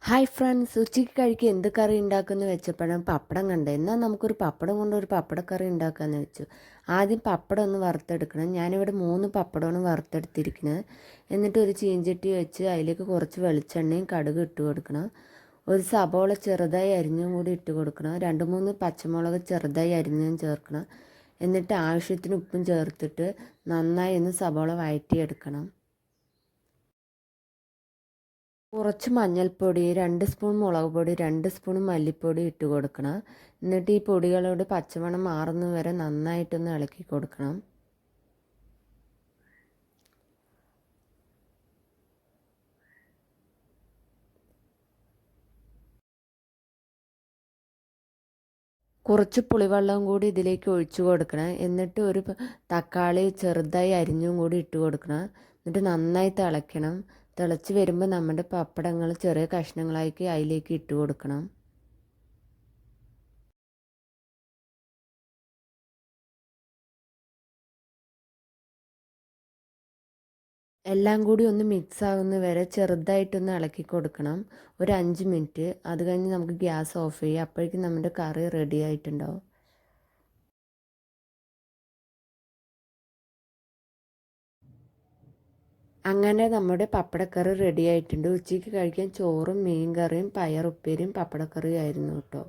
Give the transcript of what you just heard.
Hi friends, ഉച്ചയ്ക്ക് കഴിക്കുക എന്ത് കറി ഉണ്ടാക്കുമെന്ന് വെച്ചപ്പോഴാണ് പപ്പടം കണ്ടത്. എന്നാൽ നമുക്കൊരു പപ്പടം കൊണ്ട് ഒരു പപ്പടക്കറി ഉണ്ടാക്കാമെന്ന് വെച്ചു. ആദ്യം പപ്പടം ഒന്ന് വറുത്തെടുക്കണം. ഞാനിവിടെ 3 പപ്പടമാണ് വറുത്തെടുത്തിരിക്കുന്നത്. എന്നിട്ട് ഒരു ചീഞ്ചട്ടി വെച്ച് അതിലേക്ക് കുറച്ച് വെളിച്ചെണ്ണയും കടുക് ഇട്ട് കൊടുക്കണം. ഒരു സബോള ചെറുതായി അരിഞ്ഞും കൂടി ഇട്ട് കൊടുക്കണം. 2-3 പച്ചമുളക് ചെറുതായി അരിഞ്ഞും ചേർക്കണം. എന്നിട്ട് ആവശ്യത്തിന് ഉപ്പും ചേർത്തിട്ട് നന്നായി ഒന്ന് സബോള വഴറ്റിയെടുക്കണം. കുറച്ച് മഞ്ഞൾപ്പൊടി, 2 സ്പൂൺ മുളക് പൊടി, 2 സ്പൂൺ മല്ലിപ്പൊടി ഇട്ട് കൊടുക്കണം. എന്നിട്ട് ഈ പൊടികളോട് പച്ചമണം മാറുന്നത് വരെ നന്നായിട്ടൊന്ന് ഇളക്കി കൊടുക്കണം. കുറച്ച് പുളിവെള്ളം കൂടി ഇതിലേക്ക് ഒഴിച്ചു കൊടുക്കണം. എന്നിട്ട് ഒരു തക്കാളി ചെറുതായി അരിഞ്ഞും കൂടി ഇട്ട് കൊടുക്കണം. എന്നിട്ട് നന്നായി തിളയ്ക്കണം. തിളച്ച് വരുമ്പോൾ നമ്മുടെ പപ്പടങ്ങൾ ചെറിയ കഷ്ണങ്ങളാക്കി അതിലേക്ക് ഇട്ട് കൊടുക്കണം. എല്ലാം കൂടി ഒന്ന് മിക്സ് ആകുന്ന വരെ ചെറുതായിട്ടൊന്ന് ഇളക്കി കൊടുക്കണം. ഒരു 5 മിനിറ്റ്. അത് കഴിഞ്ഞ് നമുക്ക് ഗ്യാസ് ഓഫ് ചെയ്യാം. അപ്പോഴേക്കും നമ്മുടെ കറി റെഡി ആയിട്ടുണ്ടാവും. അങ്ങനെ നമ്മുടെ പപ്പടക്കറി റെഡി ആയിട്ടുണ്ട്. ഉച്ചയ്ക്ക് കഴിക്കാൻ ചോറും മീൻ കറിയും പയറുപ്പേരിയും പപ്പടക്കറിയും ആയിരുന്നു കേട്ടോ.